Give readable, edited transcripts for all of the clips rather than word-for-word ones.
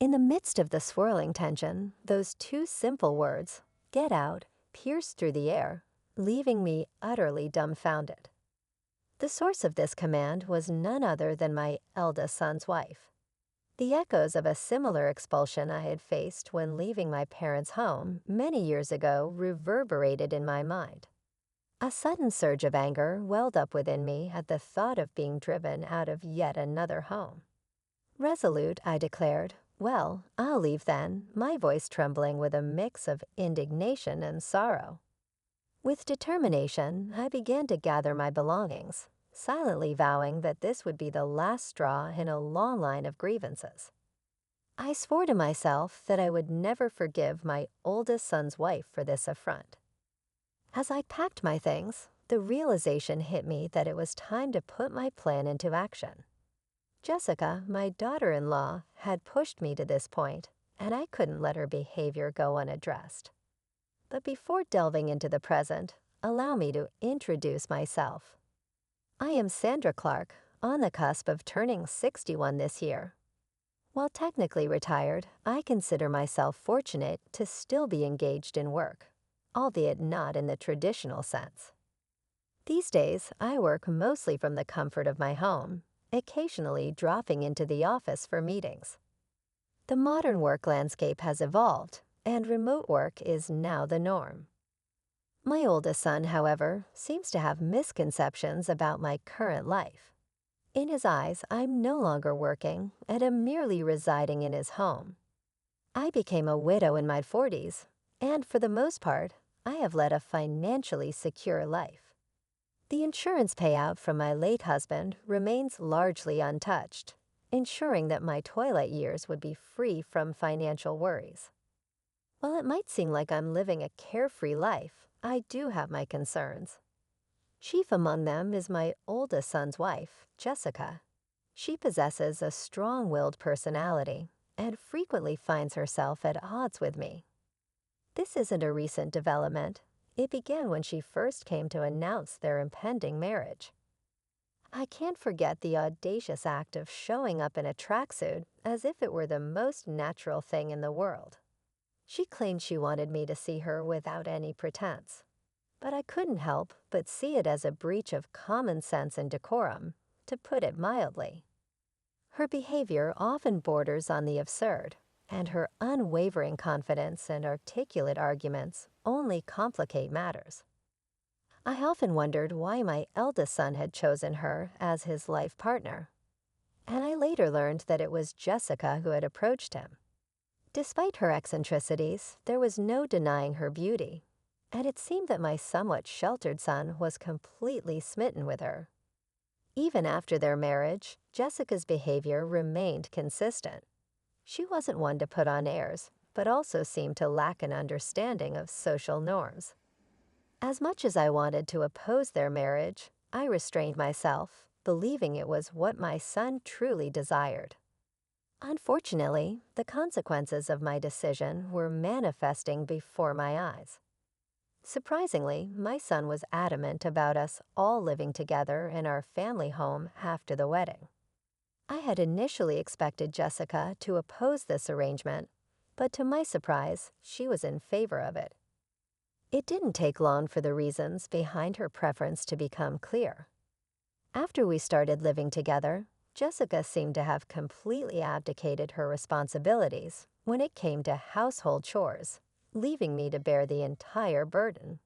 In the midst of the swirling tension, those two simple words, "get out," pierced through the air, leaving me utterly dumbfounded. The source of this command was none other than my eldest son's wife. The echoes of a similar expulsion I had faced when leaving my parents' home many years ago reverberated in my mind. A sudden surge of anger welled up within me at the thought of being driven out of yet another home. Resolute, I declared, "Well, I'll leave then," my voice trembling with a mix of indignation and sorrow. With determination, I began to gather my belongings, silently vowing that this would be the last straw in a long line of grievances. I swore to myself that I would never forgive my oldest son's wife for this affront. As I packed my things, the realization hit me that it was time to put my plan into action. Jessica, my daughter-in-law, had pushed me to this point, and I couldn't let her behavior go unaddressed. But before delving into the present, allow me to introduce myself. I am Sandra Clark, on the cusp of turning 61 this year. While technically retired, I consider myself fortunate to still be engaged in work, albeit not in the traditional sense. These days, I work mostly from the comfort of my home, occasionally dropping into the office for meetings. The modern work landscape has evolved, and remote work is now the norm. My oldest son, however, seems to have misconceptions about my current life. In his eyes, I'm no longer working and am merely residing in his home. I became a widow in my 40s, and for the most part, I have led a financially secure life. The insurance payout from my late husband remains largely untouched, ensuring that my twilight years would be free from financial worries. While it might seem like I'm living a carefree life, I do have my concerns. Chief among them is my oldest son's wife, Jessica. She possesses a strong-willed personality and frequently finds herself at odds with me. This isn't a recent development. It began when she first came to announce their impending marriage. I can't forget the audacious act of showing up in a tracksuit as if it were the most natural thing in the world. She claimed she wanted me to see her without any pretense, but I couldn't help but see it as a breach of common sense and decorum, to put it mildly. Her behavior often borders on the absurd, and her unwavering confidence and articulate arguments only complicate matters. I often wondered why my eldest son had chosen her as his life partner, and I later learned that it was Jessica who had approached him. Despite her eccentricities, there was no denying her beauty, and it seemed that my somewhat sheltered son was completely smitten with her. Even after their marriage, Jessica's behavior remained consistent. She wasn't one to put on airs, but also seemed to lack an understanding of social norms. As much as I wanted to oppose their marriage, I restrained myself, believing it was what my son truly desired. Unfortunately, the consequences of my decision were manifesting before my eyes. Surprisingly, my son was adamant about us all living together in our family home after the wedding. I had initially expected Jessica to oppose this arrangement, but to my surprise, she was in favor of it. It didn't take long for the reasons behind her preference to become clear. After we started living together, Jessica seemed to have completely abdicated her responsibilities when it came to household chores, leaving me to bear the entire burden.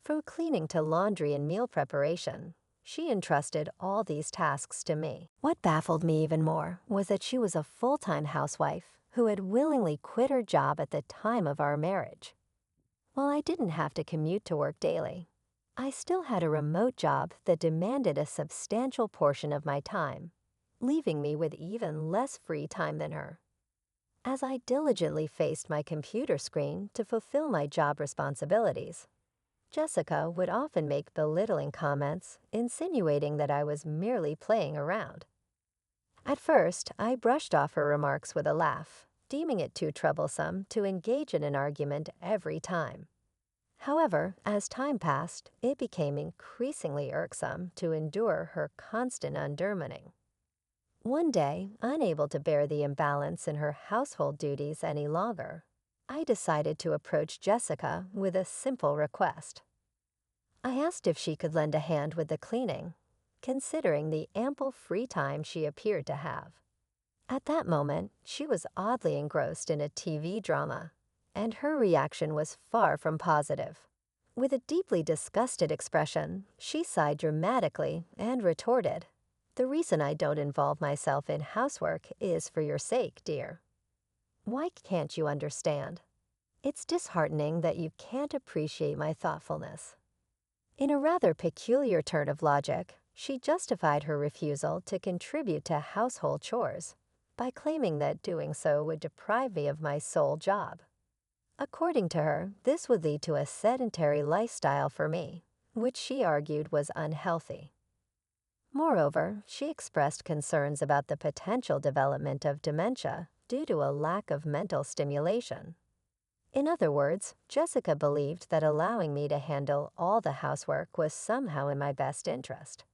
From cleaning to laundry and meal preparation, she entrusted all these tasks to me. What baffled me even more was that she was a full-time housewife who had willingly quit her job at the time of our marriage. While I didn't have to commute to work daily, I still had a remote job that demanded a substantial portion of my time, leaving me with even less free time than her. As I diligently faced my computer screen to fulfill my job responsibilities, Jessica would often make belittling comments, insinuating that I was merely playing around. At first, I brushed off her remarks with a laugh, deeming it too troublesome to engage in an argument every time. However, as time passed, it became increasingly irksome to endure her constant undermining. One day, unable to bear the imbalance in her household duties any longer, I decided to approach Jessica with a simple request. I asked if she could lend a hand with the cleaning, considering the ample free time she appeared to have. At that moment, she was oddly engrossed in a TV drama, and her reaction was far from positive. With a deeply disgusted expression, she sighed dramatically and retorted, "The reason I don't involve myself in housework is for your sake, dear. Why can't you understand? It's disheartening that you can't appreciate my thoughtfulness." In a rather peculiar turn of logic, she justified her refusal to contribute to household chores by claiming that doing so would deprive me of my sole job. According to her, this would lead to a sedentary lifestyle for me, which she argued was unhealthy. Moreover, she expressed concerns about the potential development of dementia due to a lack of mental stimulation. In other words, Jessica believed that allowing me to handle all the housework was somehow in my best interest.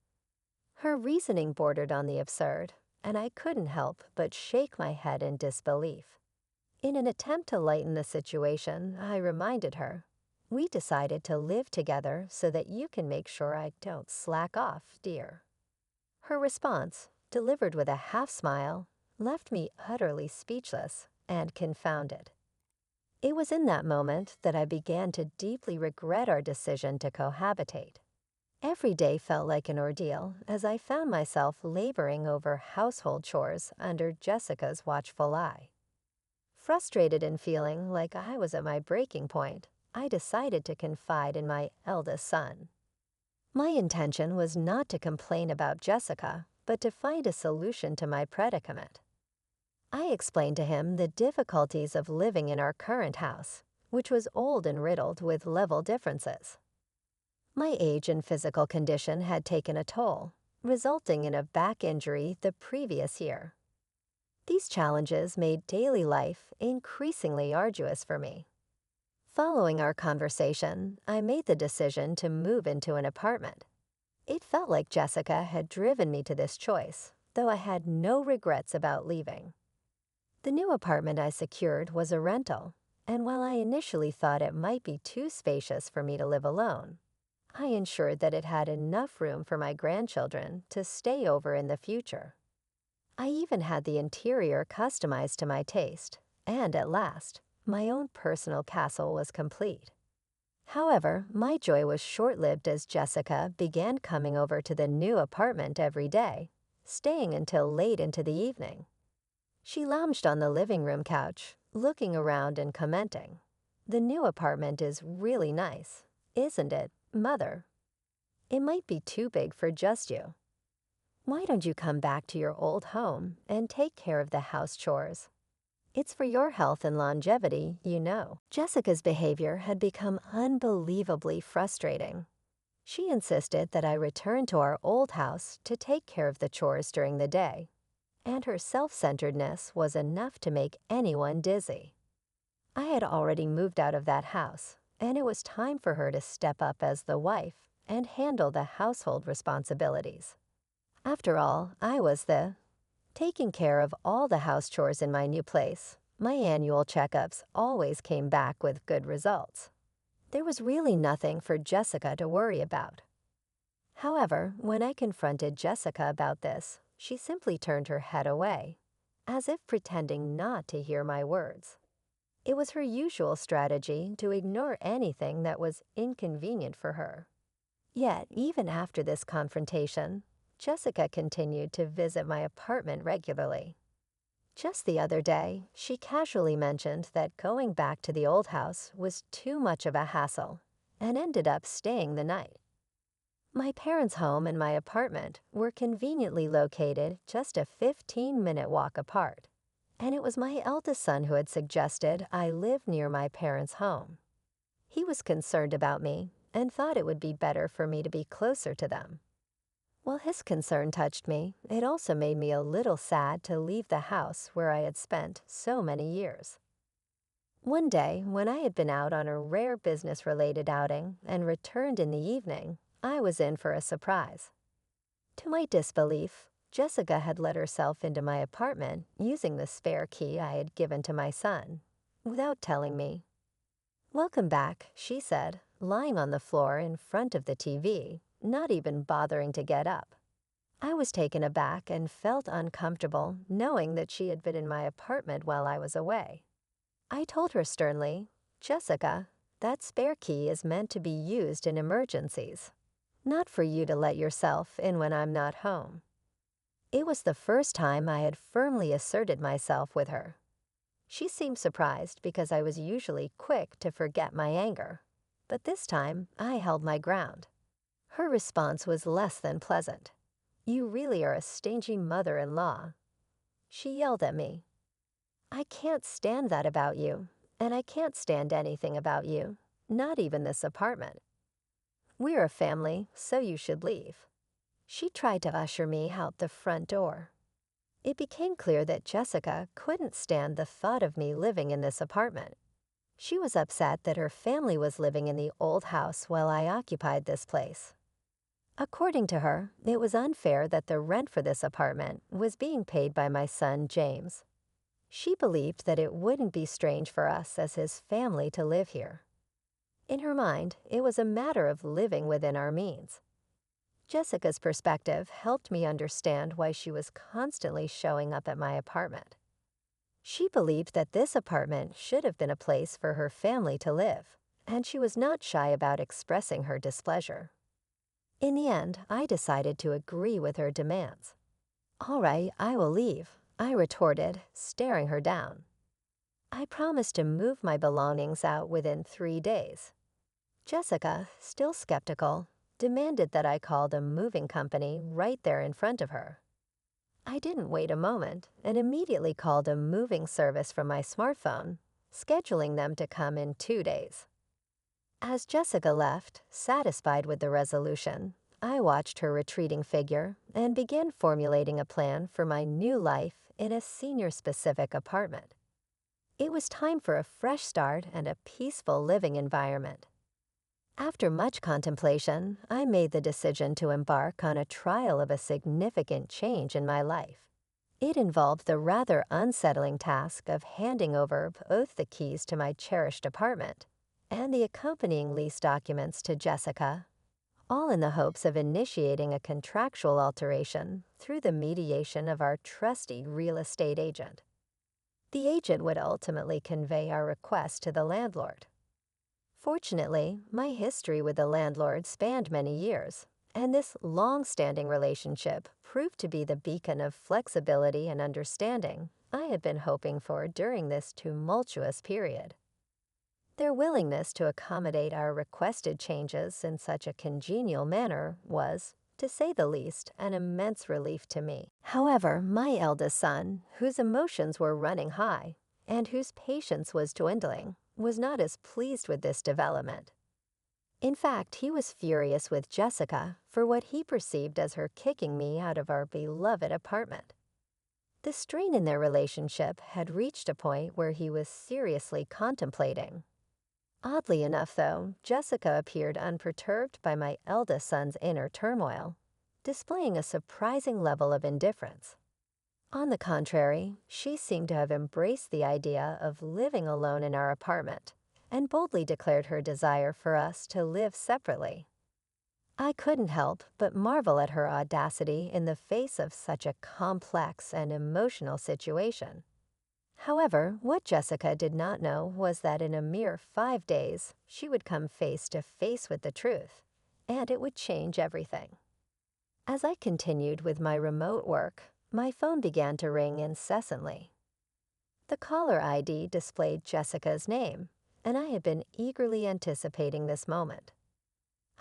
Her reasoning bordered on the absurd, and I couldn't help but shake my head in disbelief. In an attempt to lighten the situation, I reminded her, "We decided to live together so that you can make sure I don't slack off, dear." Her response, delivered with a half smile, left me utterly speechless and confounded. It was in that moment that I began to deeply regret our decision to cohabitate. Every day felt like an ordeal as I found myself laboring over household chores under Jessica's watchful eye. Frustrated and feeling like I was at my breaking point, I decided to confide in my eldest son. My intention was not to complain about Jessica, but to find a solution to my predicament. I explained to him the difficulties of living in our current house, which was old and riddled with level differences. My age and physical condition had taken a toll, resulting in a back injury the previous year. These challenges made daily life increasingly arduous for me. Following our conversation, I made the decision to move into an apartment. It felt like Jessica had driven me to this choice, though I had no regrets about leaving. The new apartment I secured was a rental, and while I initially thought it might be too spacious for me to live alone, I ensured that it had enough room for my grandchildren to stay over in the future. I even had the interior customized to my taste, and at last, my own personal castle was complete. However, my joy was short-lived as Jessica began coming over to the new apartment every day, staying until late into the evening. She lounged on the living room couch, looking around and commenting, "The new apartment is really nice, isn't it, Mother? It might be too big for just you. Why don't you come back to your old home and take care of the house chores? It's for your health and longevity, you know." Jessica's behavior had become unbelievably frustrating. She insisted that I return to our old house to take care of the chores during the day, and her self-centeredness was enough to make anyone dizzy. I had already moved out of that house, and it was time for her to step up as the wife and handle the household responsibilities. After all, I was taking care of all the house chores in my new place. My annual checkups always came back with good results. There was really nothing for Jessica to worry about. However, when I confronted Jessica about this, she simply turned her head away, as if pretending not to hear my words. It was her usual strategy to ignore anything that was inconvenient for her. Yet, even after this confrontation, Jessica continued to visit my apartment regularly. Just the other day, she casually mentioned that going back to the old house was too much of a hassle and ended up staying the night. My parents' home and my apartment were conveniently located just a 15-minute walk apart, and it was my eldest son who had suggested I live near my parents' home. He was concerned about me and thought it would be better for me to be closer to them. While his concern touched me, it also made me a little sad to leave the house where I had spent so many years. One day, when I had been out on a rare business-related outing and returned in the evening, I was in for a surprise. To my disbelief, Jessica had let herself into my apartment using the spare key I had given to my son, without telling me. "Welcome back," she said, lying on the floor in front of the TV, not even bothering to get up. I was taken aback and felt uncomfortable knowing that she had been in my apartment while I was away. I told her sternly, "Jessica, that spare key is meant to be used in emergencies, not for you to let yourself in when I'm not home." It was the first time I had firmly asserted myself with her. She seemed surprised because I was usually quick to forget my anger, but this time I held my ground. Her response was less than pleasant. "You really are a stingy mother-in-law." She yelled at me. "I can't stand that about you, and I can't stand anything about you, not even this apartment. We're a family, so you should leave." She tried to usher me out the front door. It became clear that Jessica couldn't stand the thought of me living in this apartment. She was upset that her family was living in the old house while I occupied this place. According to her, it was unfair that the rent for this apartment was being paid by my son, James. She believed that it wouldn't be strange for us as his family to live here. In her mind, it was a matter of living within our means. Jessica's perspective helped me understand why she was constantly showing up at my apartment. She believed that this apartment should have been a place for her family to live, and she was not shy about expressing her displeasure. In the end, I decided to agree with her demands. "All right, I will leave," I retorted, staring her down. I promised to move my belongings out within 3 days. Jessica, still skeptical, demanded that I call the moving company right there in front of her. I didn't wait a moment and immediately called a moving service from my smartphone, scheduling them to come in 2 days. As Jessica left, satisfied with the resolution, I watched her retreating figure and began formulating a plan for my new life in a senior-specific apartment. It was time for a fresh start and a peaceful living environment. After much contemplation, I made the decision to embark on a trial of a significant change in my life. It involved the rather unsettling task of handing over both the keys to my cherished apartment and the accompanying lease documents to Jessica, all in the hopes of initiating a contractual alteration through the mediation of our trusty real estate agent. The agent would ultimately convey our request to the landlord. Fortunately, my history with the landlord spanned many years, and this long-standing relationship proved to be the beacon of flexibility and understanding I had been hoping for during this tumultuous period. Their willingness to accommodate our requested changes in such a congenial manner was, to say the least, an immense relief to me. However, my eldest son, whose emotions were running high and whose patience was dwindling, was not as pleased with this development. In fact, he was furious with Jessica for what he perceived as her kicking me out of our beloved apartment. The strain in their relationship had reached a point where he was seriously contemplating. Oddly enough, though, Jessica appeared unperturbed by my eldest son's inner turmoil, displaying a surprising level of indifference. On the contrary, she seemed to have embraced the idea of living alone in our apartment and boldly declared her desire for us to live separately. I couldn't help but marvel at her audacity in the face of such a complex and emotional situation. However, what Jessica did not know was that in a mere 5 days, she would come face to face with the truth, and it would change everything. As I continued with my remote work, my phone began to ring incessantly. The caller ID displayed Jessica's name, and I had been eagerly anticipating this moment.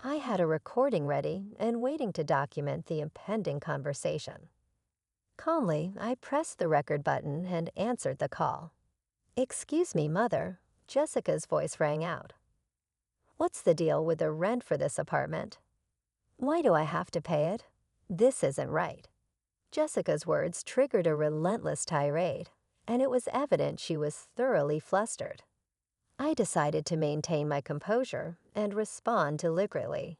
I had a recording ready and waiting to document the impending conversation. Calmly, I pressed the record button and answered the call. "Excuse me, Mother," Jessica's voice rang out. "What's the deal with the rent for this apartment? Why do I have to pay it? This isn't right." Jessica's words triggered a relentless tirade, and it was evident she was thoroughly flustered. I decided to maintain my composure and respond deliberately.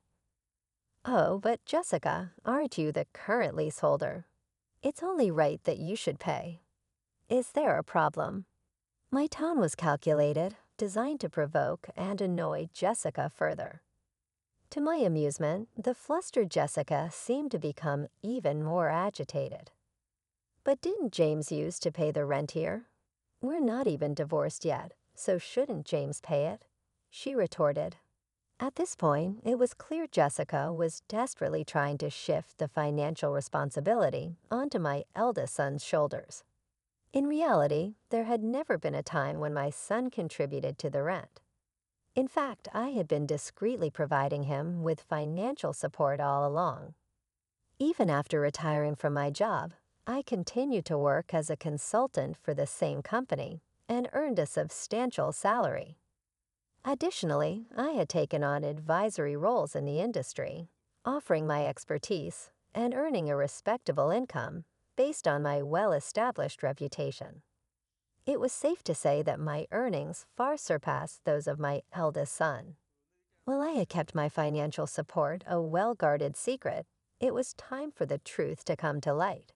"Oh, but Jessica, aren't you the current leaseholder? It's only right that you should pay. Is there a problem? My tone was calculated, designed to provoke and annoy Jessica further. To my amusement, the flustered Jessica seemed to become even more agitated. But didn't James use to pay the rent here? We're not even divorced yet, so shouldn't James pay it? She retorted. At this point, it was clear Jessica was desperately trying to shift the financial responsibility onto my eldest son's shoulders. In reality, there had never been a time when my son contributed to the rent. In fact, I had been discreetly providing him with financial support all along. Even after retiring from my job, I continued to work as a consultant for the same company and earned a substantial salary. Additionally, I had taken on advisory roles in the industry, offering my expertise and earning a respectable income based on my well-established reputation. It was safe to say that my earnings far surpassed those of my eldest son. While I had kept my financial support a well-guarded secret, it was time for the truth to come to light.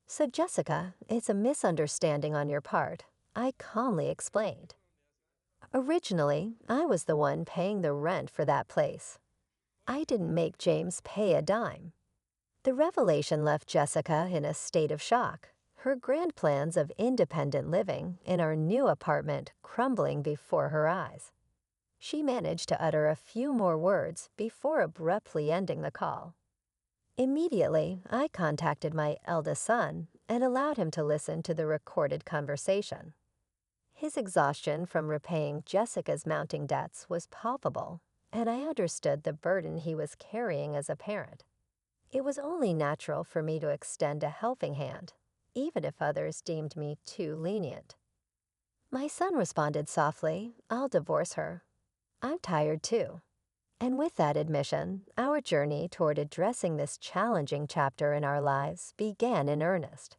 So, Jessica, it's a misunderstanding on your part, I calmly explained. Originally, I was the one paying the rent for that place. I didn't make James pay a dime. The revelation left Jessica in a state of shock, her grand plans of independent living in our new apartment crumbling before her eyes. She managed to utter a few more words before abruptly ending the call. Immediately, I contacted my eldest son and allowed him to listen to the recorded conversation. His exhaustion from repaying Jessica's mounting debts was palpable, and I understood the burden he was carrying as a parent. It was only natural for me to extend a helping hand, even if others deemed me too lenient. My son responded softly, "I'll divorce her. I'm tired too." And with that admission, our journey toward addressing this challenging chapter in our lives began in earnest.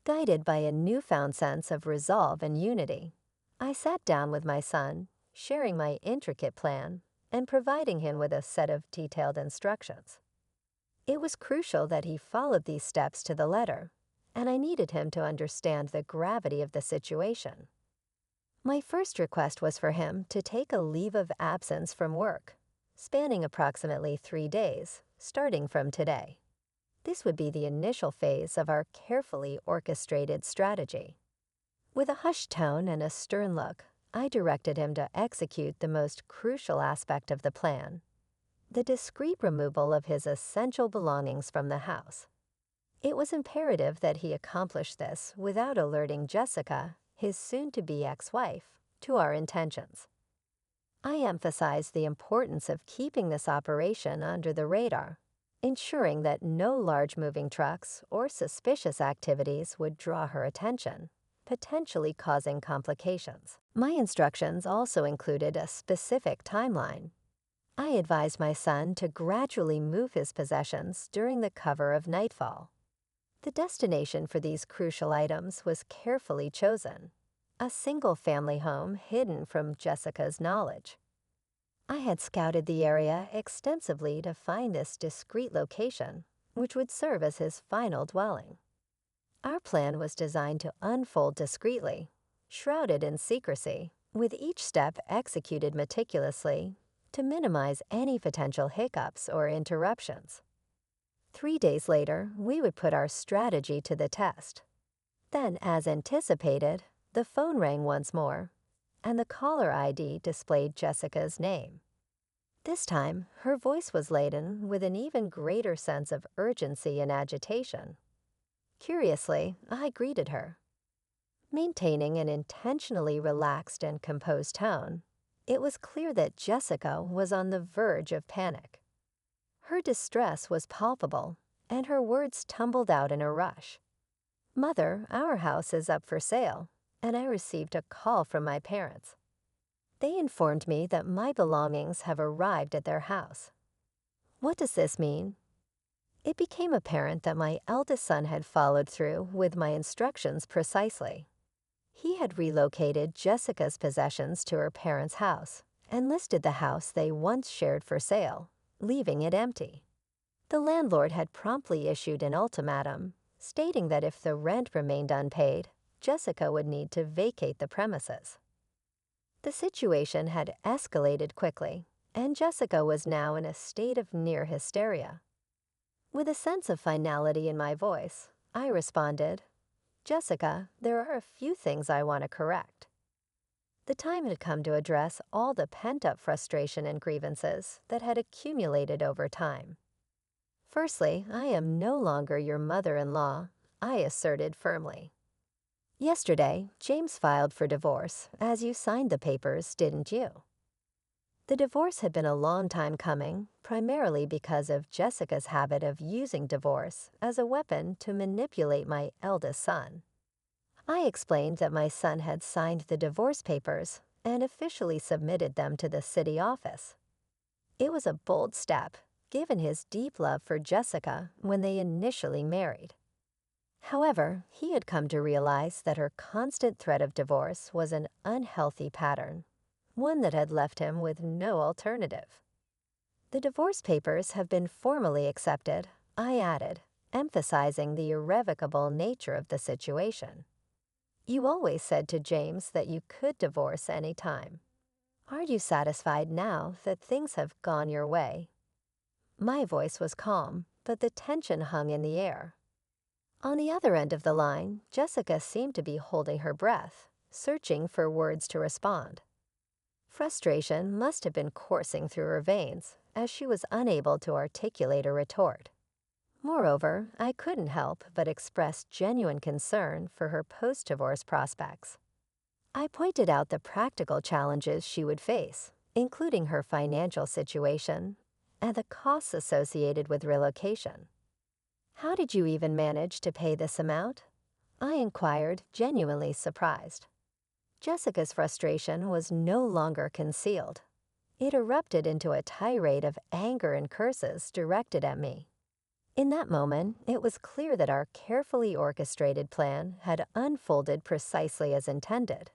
Guided by a newfound sense of resolve and unity, I sat down with my son, sharing my intricate plan and providing him with a set of detailed instructions. It was crucial that he followed these steps to the letter, and I needed him to understand the gravity of the situation. My first request was for him to take a leave of absence from work, spanning approximately 3 days, starting from today. This would be the initial phase of our carefully orchestrated strategy. With a hushed tone and a stern look, I directed him to execute the most crucial aspect of the plan, the discreet removal of his essential belongings from the house. It was imperative that he accomplish this without alerting Jessica, his soon-to-be ex-wife, to our intentions. I emphasized the importance of keeping this operation under the radar, ensuring that no large moving trucks or suspicious activities would draw her attention, potentially causing complications. My instructions also included a specific timeline. I advised my son to gradually move his possessions during the cover of nightfall. The destination for these crucial items was carefully chosen, a single-family home hidden from Jessica's knowledge. I had scouted the area extensively to find this discreet location, which would serve as his final dwelling. Our plan was designed to unfold discreetly, shrouded in secrecy, with each step executed meticulously to minimize any potential hiccups or interruptions. 3 days later, we would put our strategy to the test. Then, as anticipated, the phone rang once more, and the caller ID displayed Jessica's name. This time, her voice was laden with an even greater sense of urgency and agitation. Curiously, I greeted her. Maintaining an intentionally relaxed and composed tone, it was clear that Jessica was on the verge of panic. Her distress was palpable, and her words tumbled out in a rush. "Mother, our house is up for sale, and I received a call from my parents. They informed me that my belongings have arrived at their house. What does this mean?" It became apparent that my eldest son had followed through with my instructions precisely. He had relocated Jessica's possessions to her parents' house and listed the house they once shared for sale, leaving it empty. The landlord had promptly issued an ultimatum, stating that if the rent remained unpaid, Jessica would need to vacate the premises. The situation had escalated quickly, and Jessica was now in a state of near hysteria. With a sense of finality in my voice, I responded, "Jessica, there are a few things I want to correct." The time had come to address all the pent-up frustration and grievances that had accumulated over time. "Firstly, I am no longer your mother-in-law," I asserted firmly. "Yesterday, James filed for divorce, as you signed the papers, didn't you?" The divorce had been a long time coming, primarily because of Jessica's habit of using divorce as a weapon to manipulate my eldest son. I explained that my son had signed the divorce papers and officially submitted them to the city office. It was a bold step, given his deep love for Jessica when they initially married. However, he had come to realize that her constant threat of divorce was an unhealthy pattern, one that had left him with no alternative. "The divorce papers have been formally accepted," I added, emphasizing the irrevocable nature of the situation. "You always said to James that you could divorce any time. Are you satisfied now that things have gone your way?" My voice was calm, but the tension hung in the air. On the other end of the line, Jessica seemed to be holding her breath, searching for words to respond. Frustration must have been coursing through her veins, as she was unable to articulate a retort. Moreover, I couldn't help but express genuine concern for her post-divorce prospects. I pointed out the practical challenges she would face, including her financial situation and the costs associated with relocation. "How did you even manage to pay this amount?" I inquired, genuinely surprised. Jessica's frustration was no longer concealed. It erupted into a tirade of anger and curses directed at me. In that moment, it was clear that our carefully orchestrated plan had unfolded precisely as intended,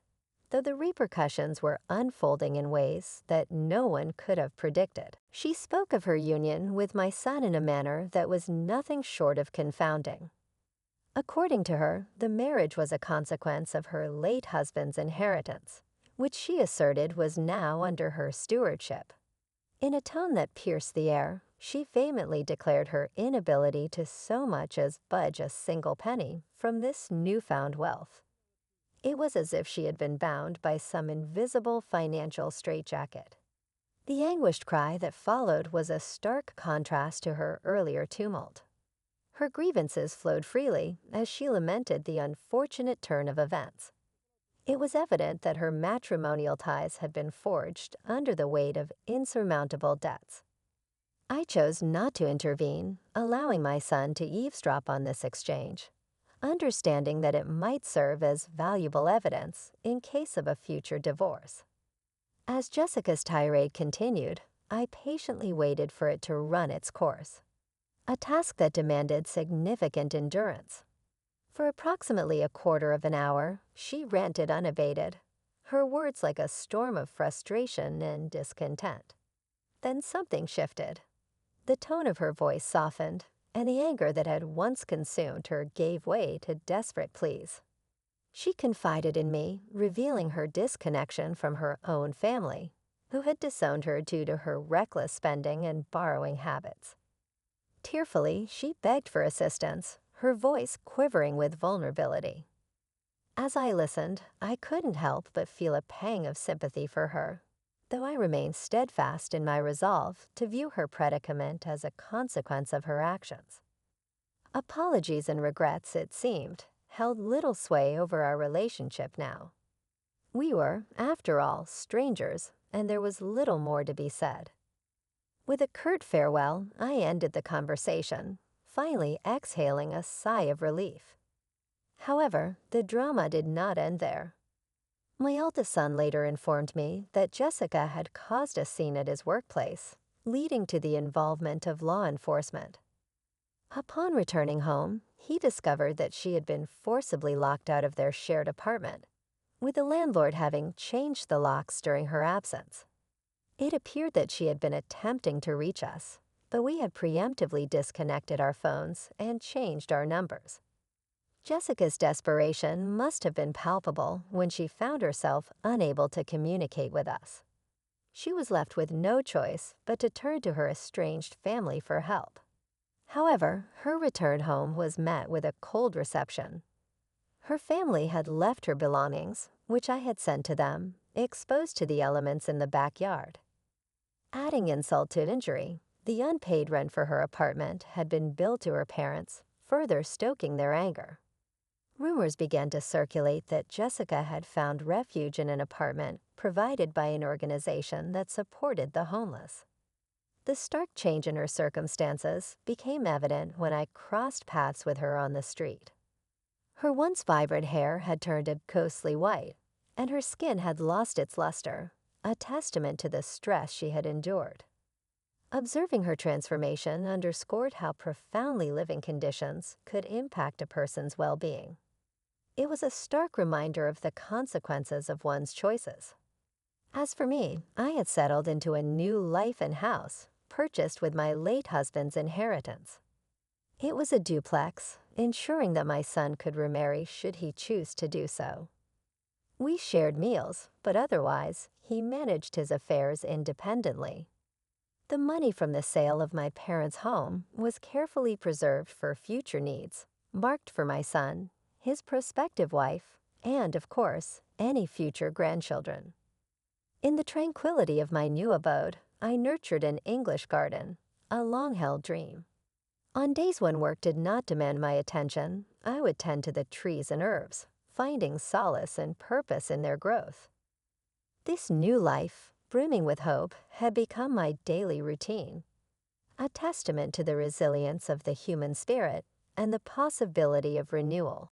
though the repercussions were unfolding in ways that no one could have predicted. She spoke of her union with my son in a manner that was nothing short of confounding. According to her, the marriage was a consequence of her late husband's inheritance, which she asserted was now under her stewardship. In a tone that pierced the air, she vehemently declared her inability to so much as budge a single penny from this newfound wealth. It was as if she had been bound by some invisible financial straitjacket. The anguished cry that followed was a stark contrast to her earlier tumult. Her grievances flowed freely as she lamented the unfortunate turn of events. It was evident that her matrimonial ties had been forged under the weight of insurmountable debts. I chose not to intervene, allowing my son to eavesdrop on this exchange, understanding that it might serve as valuable evidence in case of a future divorce. As Jessica's tirade continued, I patiently waited for it to run its course, a task that demanded significant endurance. For approximately a quarter of an hour, she ranted unabated, her words like a storm of frustration and discontent. Then something shifted. The tone of her voice softened, and the anger that had once consumed her gave way to desperate pleas. She confided in me, revealing her disconnection from her own family, who had disowned her due to her reckless spending and borrowing habits. Tearfully, she begged for assistance, her voice quivering with vulnerability. As I listened, I couldn't help but feel a pang of sympathy for her, though I remained steadfast in my resolve to view her predicament as a consequence of her actions. Apologies and regrets, it seemed, held little sway over our relationship now. We were, after all, strangers, and there was little more to be said. With a curt farewell, I ended the conversation, finally exhaling a sigh of relief. However, the drama did not end there. My eldest son later informed me that Jessica had caused a scene at his workplace, leading to the involvement of law enforcement. Upon returning home, he discovered that she had been forcibly locked out of their shared apartment, with the landlord having changed the locks during her absence. It appeared that she had been attempting to reach us, but we had preemptively disconnected our phones and changed our numbers. Jessica's desperation must have been palpable when she found herself unable to communicate with us. She was left with no choice but to turn to her estranged family for help. However, her return home was met with a cold reception. Her family had left her belongings, which I had sent to them, exposed to the elements in the backyard. Adding insult to injury, the unpaid rent for her apartment had been billed to her parents, further stoking their anger. Rumors began to circulate that Jessica had found refuge in an apartment provided by an organization that supported the homeless. The stark change in her circumstances became evident when I crossed paths with her on the street. Her once vibrant hair had turned a ghostly white, and her skin had lost its luster, a testament to the stress she had endured. Observing her transformation underscored how profoundly living conditions could impact a person's well-being. It was a stark reminder of the consequences of one's choices. As for me, I had settled into a new life and house, purchased with my late husband's inheritance. It was a duplex, ensuring that my son could remarry should he choose to do so. We shared meals, but otherwise, he managed his affairs independently. The money from the sale of my parents' home was carefully preserved for future needs, marked for my son, his prospective wife, and, of course, any future grandchildren. In the tranquility of my new abode, I nurtured an English garden, a long-held dream. On days when work did not demand my attention, I would tend to the trees and herbs, finding solace and purpose in their growth. This new life, brimming with hope, had become my daily routine, a testament to the resilience of the human spirit and the possibility of renewal.